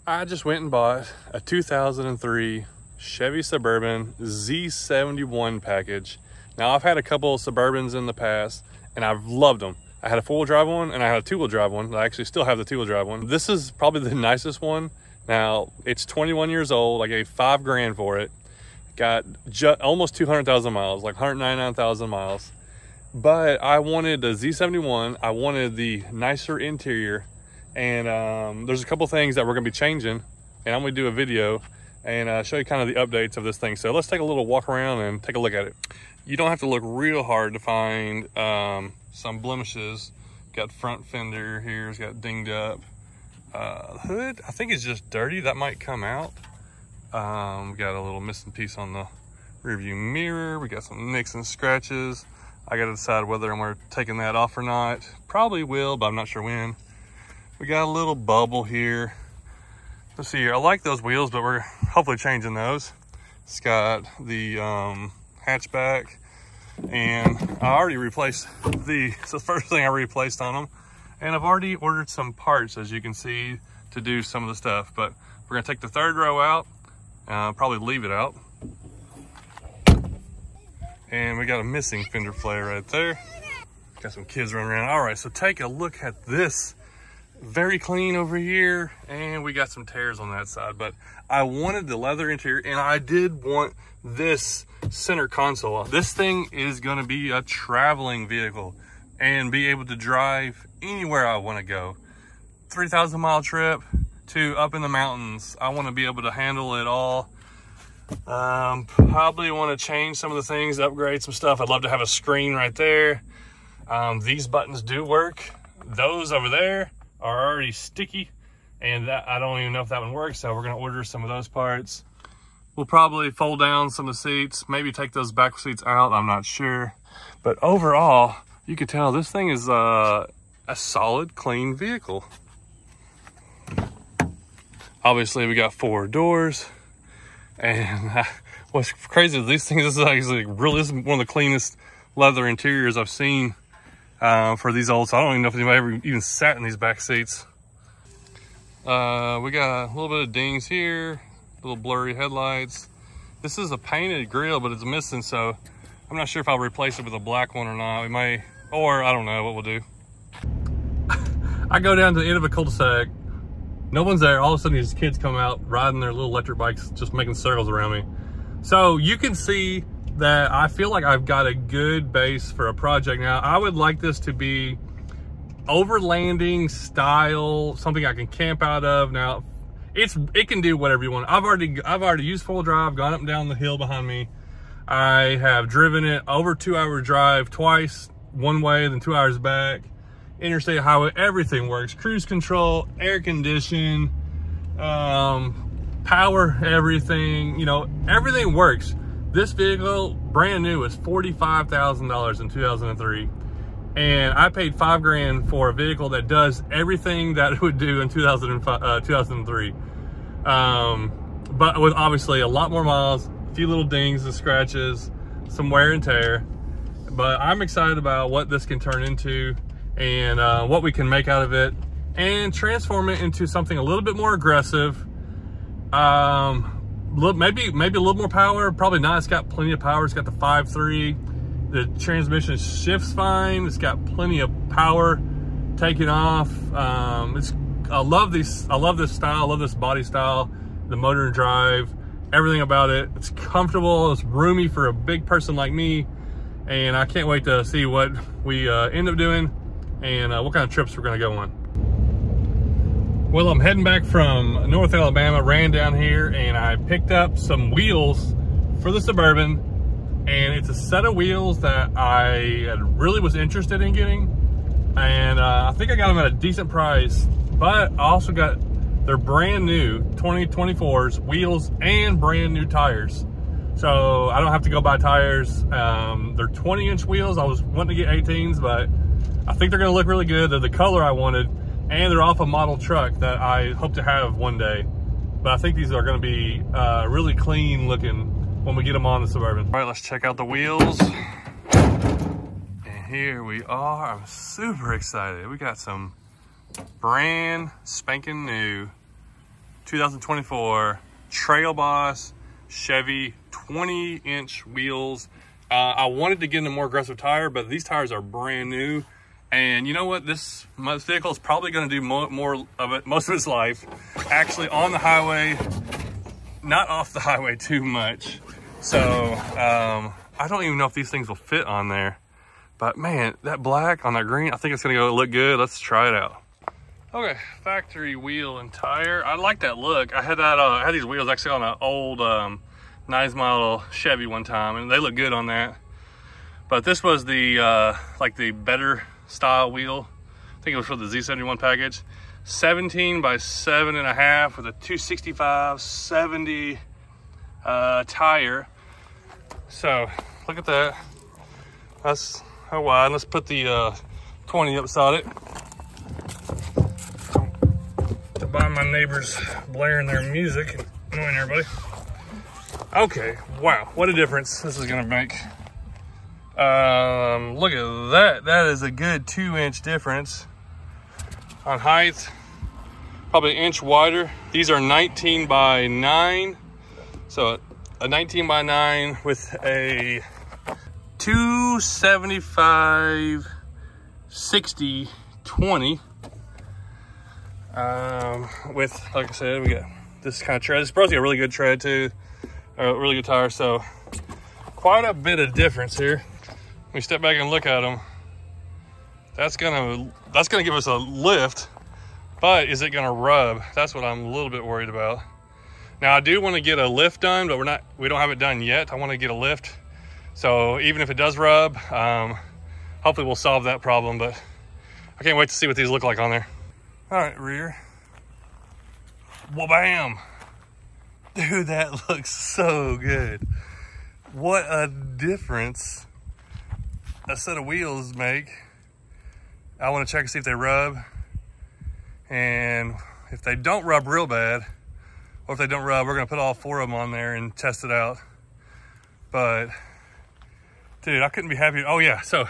I just went and bought a 2003 Chevy Suburban Z71 package. Now, I've had a couple of Suburbans in the past, and I've loved them. I had a four-wheel drive one, and I had a two-wheel drive one. I actually still have the two-wheel drive one. This is probably the nicest one. Now, it's 21 years old. I gave $5 grand for it. Got almost 200,000 miles, like 199,000 miles. But I wanted the Z71. I wanted the nicer interior. And there's a couple things that we're gonna be changing, and I'm gonna do a video and show you kind of the updates of this thing. So let's take a little walk around and take a look at it. You don't have to look real hard to find some blemishes. Got front fender here, it's got dinged up. Hood, I think it's just dirty. That might come out. We got a little missing piece on the rear view mirror. We got some nicks and scratches. I gotta decide whether I'm taking that off or not. Probably will, but I'm not sure when. We got a little bubble here. Let's see here. I like those wheels, but we're hopefully changing those. It's got the hatchback, and I already replaced it's the first thing I replaced on them. And I've already ordered some parts, as you can see, to do some of the stuff. But we're gonna take the third row out, probably leave it out. And we got a missing fender flare right there. Got some kids running around. All right, so take a look at this. Very clean over here, and we got some tears on that side. But I wanted the leather interior, and I did want this center console. This thing is gonna be a traveling vehicle and be able to drive anywhere I wanna go. 3,000 mile trip to up in the mountains. I wanna be able to handle it all. Probably wanna change some of the things, upgrade some stuff. I'd love to have a screen right there. These buttons do work. Those over there are already sticky, and that I don't even know if that one works, so we're gonna order some of those parts. We'll probably fold down some of the seats, maybe take those back seats out, I'm not sure. But overall, you can tell this thing is a solid, clean vehicle. Obviously, we got 4 doors, and what's crazy is these things, this is actually really, this is one of the cleanest leather interiors I've seen for these old, so I don't even know if anybody ever even sat in these back seats. We got a little bit of dings here, little blurry headlights. This is a painted grille, but it's missing, so I'm not sure if I'll replace it with a black one or not. We may, or I don't know what we'll do. I go down to the end of a cul-de-sac, no one's there, all of a sudden these kids come out riding their little electric bikes, just making circles around me. So you can see that I feel like I've got a good base for a project. Now, I would like this to be overlanding style, something I can camp out of. Now, it can do whatever you want. I've already used 4-wheel drive, gone up and down the hill behind me. I have driven it over 2-hour drive twice, one way, then 2 hours back. Interstate highway, everything works. Cruise control, air condition, power, everything, you know, everything works. This vehicle, brand new, is $45,000 in 2003. And I paid $5 grand for a vehicle that does everything that it would do in 2003. But with obviously a lot more miles, a few little dings and scratches, some wear and tear. But I'm excited about what this can turn into and what we can make out of it and transform it into something a little bit more aggressive. Maybe a little more power, probably not. It's got plenty of power. It's got the 5.3. The transmission shifts fine. It's got plenty of power taking off. I love this style. I love this body style, the motor and drive, everything about it. It's comfortable. It's roomy for a big person like me. And I can't wait to see what we end up doing and what kind of trips we're gonna go on. Well, I'm heading back from North Alabama, ran down here, and I picked up some wheels for the Suburban. And it's a set of wheels that I really was interested in getting. And I think I got them at a decent price, but I also got their brand new 2024s wheels and brand new tires. So I don't have to go buy tires. They're 20-inch wheels. I was wanting to get 18s, but I think they're gonna look really good. They're the color I wanted, and they're off a model truck that I hope to have one day. But I think these are gonna be really clean looking when we get them on the Suburban. All right, let's check out the wheels. And here we are. I'm super excited. We got some brand spanking new 2024 Trail Boss Chevy 20-inch wheels. I wanted to get in a more aggressive tire, but these tires are brand new. And you know what? This vehicle is probably going to do more of it, most of its life, actually on the highway, not off the highway too much. So I don't even know if these things will fit on there. But man, that black on that green, I think it's going to look good. Let's try it out. Okay, factory wheel and tire. I like that look. I had that. I had these wheels actually on an old 9 model Chevy one time, and they look good on that. But this was the like the better style wheel. I think it was for the Z71 package. 17 by 7.5 with a 265/70 tire. So look at that. That's how wide. Let's put the 20 up beside it. To buy my neighbors blaring their music, annoying everybody. Okay, wow, what a difference this is gonna make. Look at that. That is a good 2-inch difference on height. Probably an inch wider. These are 19 by 9. So a 19 by 9 with a 275/60/20. With, like I said, we got this kind of tread. It's supposed to be a really good tread too. A really good tire. So quite a bit of difference here. We step back and look at them. That's gonna give us a lift, but is it gonna rub? That's what I'm a little bit worried about. Now I do want to get a lift done, but we don't have it done yet. I want to get a lift, so even if it does rub, hopefully we'll solve that problem. But I can't wait to see what these look like on there. All right, rear. Well, bam, dude, that looks so good. What a difference a set of wheels make. I want to check and see if they rub, and if they don't rub real bad, or if they don't rub, we're gonna put all 4 of them on there and test it out. But dude, I couldn't be happier. Oh yeah, so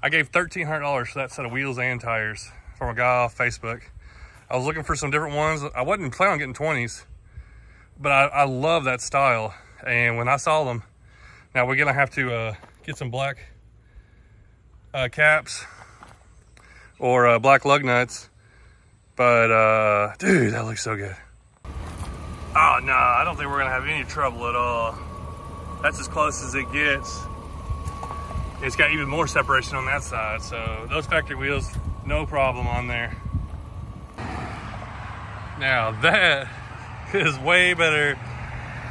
I gave $1,300 for that set of wheels and tires from a guy off Facebook. I was looking for some different ones. I wasn't planning on getting 20s, but I love that style. And when I saw them, now we're gonna have to get some black caps or black lug nuts. But dude, that looks so good. Oh no, I don't think we're gonna have any trouble at all. That's as close as it gets. It's got even more separation on that side. So those factory wheels, no problem on there. Now that is way better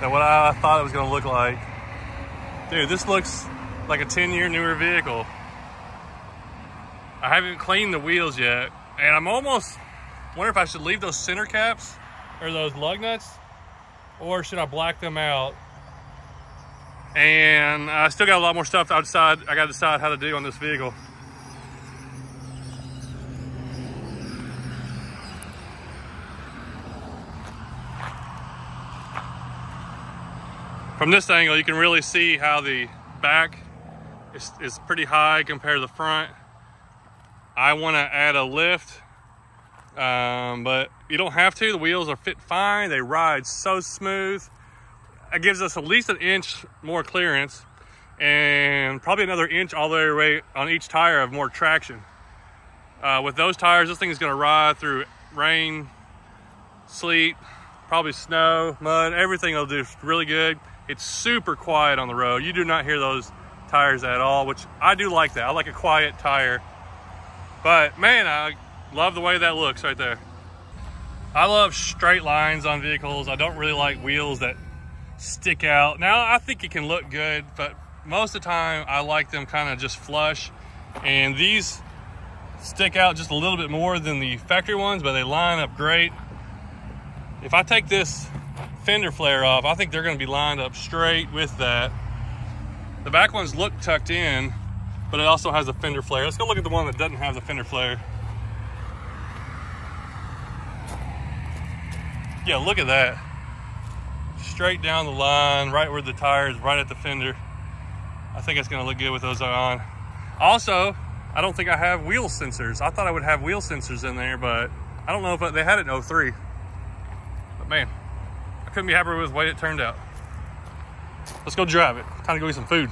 than what I thought it was gonna look like. Dude, this looks like a 10-year newer vehicle. I haven't cleaned the wheels yet, and I'm almost wondering if I should leave those center caps or those lug nuts, or should I black them out? And I still got a lot more stuff outside I gotta decide how to do on this vehicle. From this angle, you can really see how the back is pretty high compared to the front. I want to add a lift, but you don't have to. The wheels are fit fine. They ride so smooth. It gives us at least an inch more clearance and probably another inch all the way on each tire of more traction. With those tires, this thing is going to ride through rain, sleet, probably snow, mud. Everything will do really good. It's super quiet on the road. You do not hear those tires at all, which I do like that. I like a quiet tire. But man, I love the way that looks right there. I love straight lines on vehicles. I don't really like wheels that stick out. Now, I think it can look good, but most of the time I like them kind of just flush. And these stick out just a little bit more than the factory ones, but they line up great. If I take this fender flare off, I think they're going to be lined up straight with that. The back ones look tucked in, but it also has a fender flare. Let's go look at the one that doesn't have the fender flare. Yeah, look at that. Straight down the line, right where the tire is, right at the fender. I think it's going to look good with those on. Also, I don't think I have wheel sensors. I thought I would have wheel sensors in there, but I don't know if they had it in 03. But man, I couldn't be happier with the way it turned out. Let's go drive it. Time to go get some food.